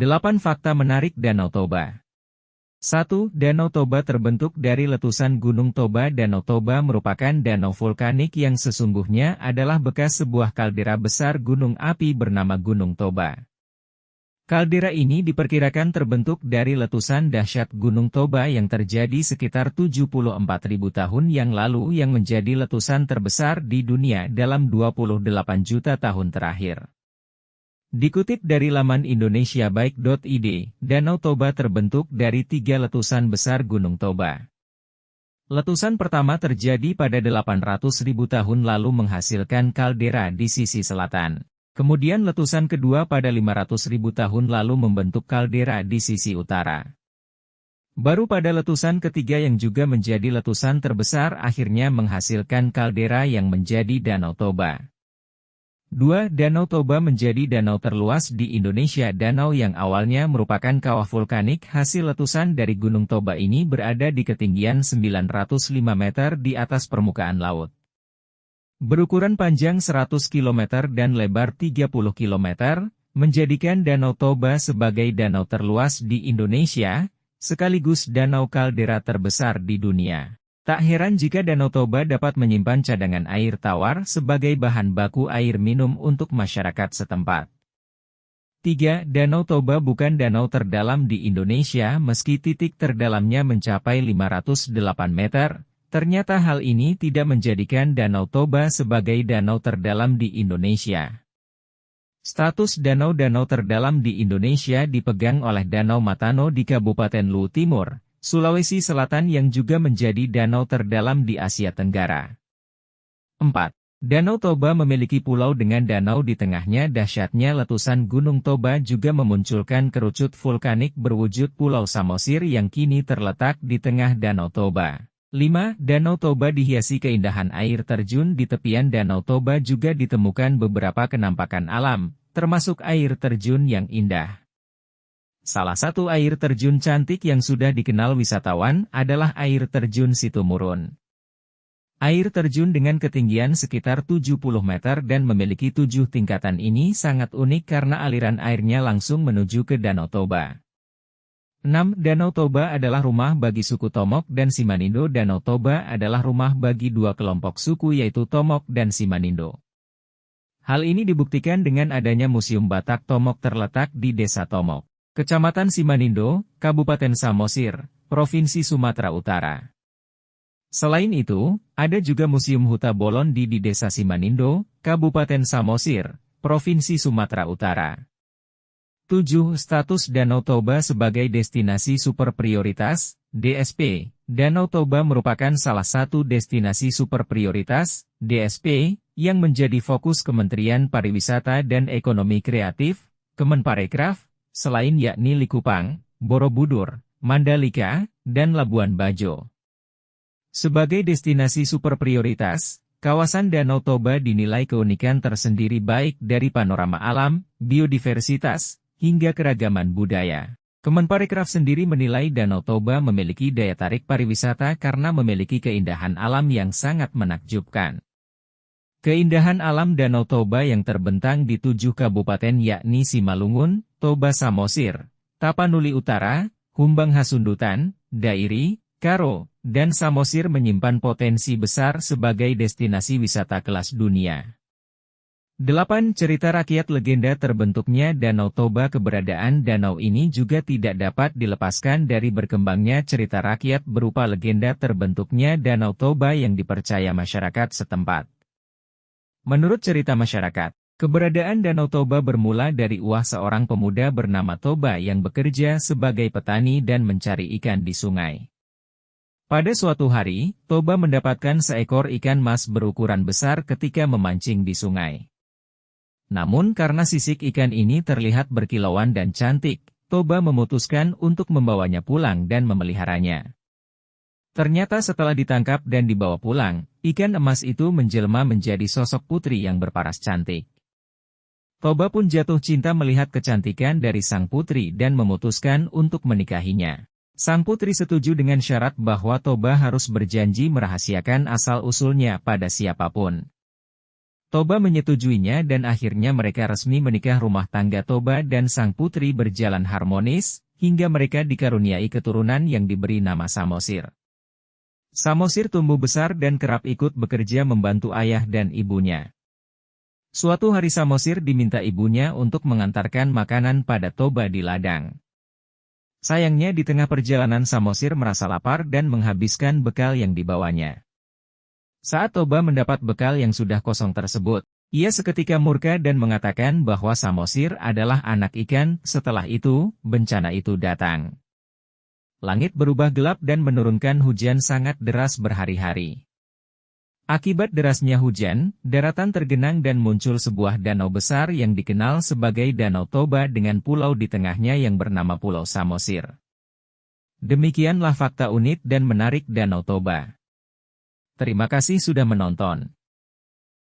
8 fakta menarik Danau Toba. 1. Danau Toba terbentuk dari letusan Gunung Toba. Danau Toba merupakan danau vulkanik yang sesungguhnya adalah bekas sebuah kaldera besar gunung api bernama Gunung Toba. Kaldera ini diperkirakan terbentuk dari letusan dahsyat Gunung Toba yang terjadi sekitar 74.000 tahun yang lalu yang menjadi letusan terbesar di dunia dalam 28 juta tahun terakhir. Dikutip dari laman indonesiabaik.id, Danau Toba terbentuk dari 3 letusan besar Gunung Toba. Letusan pertama terjadi pada 800.000 tahun lalu menghasilkan kaldera di sisi selatan. Kemudian letusan kedua pada 500.000 tahun lalu membentuk kaldera di sisi utara. Baru pada letusan ketiga yang juga menjadi letusan terbesar akhirnya menghasilkan kaldera yang menjadi Danau Toba. 2. Danau Toba menjadi danau terluas di Indonesia. Danau yang awalnya merupakan kawah vulkanik hasil letusan dari Gunung Toba ini berada di ketinggian 905 meter di atas permukaan laut. Berukuran panjang 100 km dan lebar 30 km, menjadikan Danau Toba sebagai danau terluas di Indonesia, sekaligus danau kaldera terbesar di dunia. Tak heran jika Danau Toba dapat menyimpan cadangan air tawar sebagai bahan baku air minum untuk masyarakat setempat. 3. Danau Toba bukan danau terdalam di Indonesia meski titik terdalamnya mencapai 508 meter. Ternyata hal ini tidak menjadikan Danau Toba sebagai danau terdalam di Indonesia. Status danau-danau terdalam di Indonesia dipegang oleh Danau Matano di Kabupaten Luwu Timur, Sulawesi Selatan yang juga menjadi danau terdalam di Asia Tenggara. 4. Danau Toba memiliki pulau dengan danau di tengahnya. Dahsyatnya letusan Gunung Toba juga memunculkan kerucut vulkanik berwujud Pulau Samosir yang kini terletak di tengah Danau Toba. 5. Danau Toba dihiasi keindahan air terjun. Di tepian Danau Toba juga ditemukan beberapa kenampakan alam, termasuk air terjun yang indah. Salah satu air terjun cantik yang sudah dikenal wisatawan adalah air terjun Situmurun. Air terjun dengan ketinggian sekitar 70 meter dan memiliki 7 tingkatan ini sangat unik karena aliran airnya langsung menuju ke Danau Toba. 6. Danau Toba adalah rumah bagi suku Tomok dan Simanindo. Danau Toba adalah rumah bagi 2 kelompok suku yaitu Tomok dan Simanindo. Hal ini dibuktikan dengan adanya Museum Batak Tomok terletak di Desa Tomok, Kecamatan Simanindo, Kabupaten Samosir, Provinsi Sumatera Utara. Selain itu, ada juga Museum Huta Bolon di Desa Simanindo, Kabupaten Samosir, Provinsi Sumatera Utara. 7. Status Danau Toba sebagai destinasi super prioritas, DSP. Danau Toba merupakan salah satu destinasi super prioritas, DSP, yang menjadi fokus Kementerian Pariwisata dan Ekonomi Kreatif, Kemenparekraf, selain yakni Likupang, Borobudur, Mandalika, dan Labuan Bajo. Sebagai destinasi super prioritas, kawasan Danau Toba dinilai keunikan tersendiri baik dari panorama alam, biodiversitas, hingga keragaman budaya. Kemenparekraf sendiri menilai Danau Toba memiliki daya tarik pariwisata karena memiliki keindahan alam yang sangat menakjubkan. Keindahan alam Danau Toba yang terbentang di 7 kabupaten yakni Simalungun, Toba Samosir, Tapanuli Utara, Humbang Hasundutan, Dairi, Karo, dan Samosir menyimpan potensi besar sebagai destinasi wisata kelas dunia. 8. Cerita rakyat legenda terbentuknya Danau Toba. Keberadaan danau ini juga tidak dapat dilepaskan dari berkembangnya cerita rakyat berupa legenda terbentuknya Danau Toba yang dipercaya masyarakat setempat. Menurut cerita masyarakat, keberadaan Danau Toba bermula dari ulah seorang pemuda bernama Toba yang bekerja sebagai petani dan mencari ikan di sungai. Pada suatu hari, Toba mendapatkan seekor ikan mas berukuran besar ketika memancing di sungai. Namun karena sisik ikan ini terlihat berkilauan dan cantik, Toba memutuskan untuk membawanya pulang dan memeliharanya. Ternyata setelah ditangkap dan dibawa pulang, ikan emas itu menjelma menjadi sosok putri yang berparas cantik. Toba pun jatuh cinta melihat kecantikan dari sang putri dan memutuskan untuk menikahinya. Sang putri setuju dengan syarat bahwa Toba harus berjanji merahasiakan asal-usulnya pada siapapun. Toba menyetujuinya dan akhirnya mereka resmi menikah. Rumah tangga Toba dan sang putri berjalan harmonis, hingga mereka dikaruniai keturunan yang diberi nama Samosir. Samosir tumbuh besar dan kerap ikut bekerja membantu ayah dan ibunya. Suatu hari Samosir diminta ibunya untuk mengantarkan makanan pada Toba di ladang. Sayangnya di tengah perjalanan Samosir merasa lapar dan menghabiskan bekal yang dibawanya. Saat Toba mendapat bekal yang sudah kosong tersebut, ia seketika murka dan mengatakan bahwa Samosir adalah anak ikan. Setelah itu, bencana itu datang. Langit berubah gelap dan menurunkan hujan sangat deras berhari-hari. Akibat derasnya hujan, daratan tergenang dan muncul sebuah danau besar yang dikenal sebagai Danau Toba dengan pulau di tengahnya yang bernama Pulau Samosir. Demikianlah fakta unik dan menarik Danau Toba. Terima kasih sudah menonton.